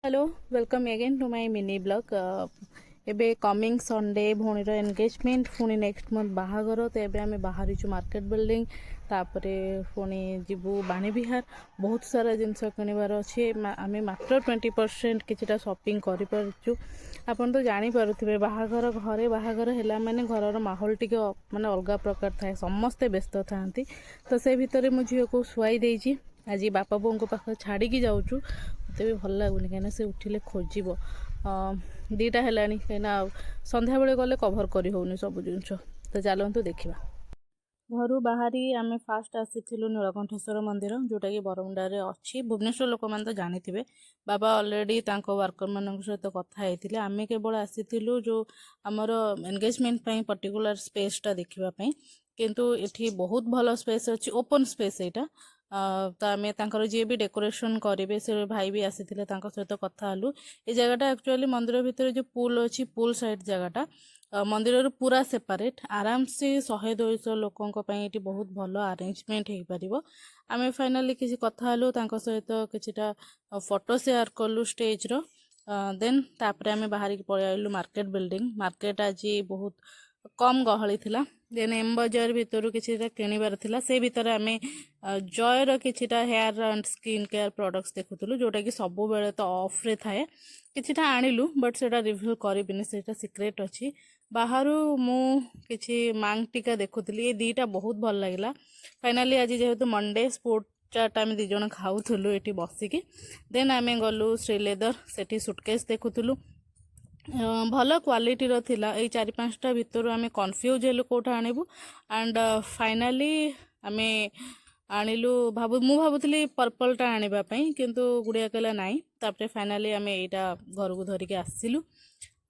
Hello welcome again to my mini blog एबे coming Sunday भौणीर engagement पुणी next month बाहागर तो एबे आमे बाहरीचु मार्केट बिल्डिंग तापरे पुणी जीवु बाणी विहार बहुत सारा जिनस किणवार अच्छे आमे मात्र 20% किछिटा शॉपिंग करि परछु। आपन तो जानि पारुथिबे बाहागर घरे बाहागर हैला माने घरर माहौल टिके माने अलगा प्रकार थाए समस्ते व्यस्त थांती तो से भितरे मु झियो को सुआई देइछि। आज बापा बों को पाख छाड़ी की जाऊँ मत भी भल लगुनि कहीं से उठिले खोज दीटा है कहीं संध्या बेले गले कभर कर होनी सब जिनस तो चलतु देखा। घर बाहरी आम फास्ट आसीलु नीलकंठेश्वर मंदिर जोटा कि बरमुंडारे अच्छी भुवनेश्वर लोक मैंने तो जानी बाबा अलरेडी वर्कर मान सहित कथी आम केवल आसीलु जो आमर एंगेजमेंट पर्टिकुलर स्पेसटा देखापी किंतु ये बहुत भल स्पेस अच्छी ओपन स्पेस यहाँ तो आम तर जी भी डेकोरेशन करेंगे से भाई भी आसी सहित कथा हलु। ये जगहटा एक्चुअली मंदिर भितर जो पुल अच्छी पुल साइड जगहटा मंदिर पूरा सेपरेट आराम से 100-200 लोकों ये बहुत भल अरेंजमेंट हो पार। आम फाइनाली किसी कथा हलु सहित किछिटा फोटो शेयर कलु स्टेज रो देन तापर आम बाहर की पलि आइलु मार्केट बिल्डिंग। मार्केट आज बहुत कम गहली थिला देन एम बजार भितर किछिटा किणवार थिला से भितर आम जयर किछिटा hair and skin care products देखुलु जोटा कि सब बेले तो ऑफ रे थाए किछिटा आनिलु बट सेटा रिवील करिबिनी सेटा सीक्रेट अच्छी। बाहर मु किछि मांग टीका देखुली ये दीटा बहुत भल लगिला। फाइनाली आज जेहेतु मंडे स्पोर्ट चाट आम दी जण खाऊलु ये बसिकी देन आम गलु श्री लेदर सेठी सुटकेस देखुलु भल क्वालिटी थिला। ए 4-5टा भितर आम कन्फ्यूज हेलु कोठा आनिबु एंड फाइनाली आम आनिलु मु भाबुली पर्पलटा आनिबापई किंतु गुड़िया कहला नाई तापरे फाइनाली आम एटा घर को धरिके आसिलु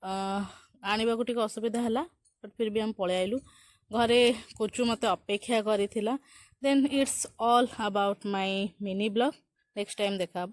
आनिबा को टिके असुविधा हला बट फिर भी आम पळे आइलु घरे कोचु मते अपेक्षा करिथिला। Then it's all about my mini blog next time देखा।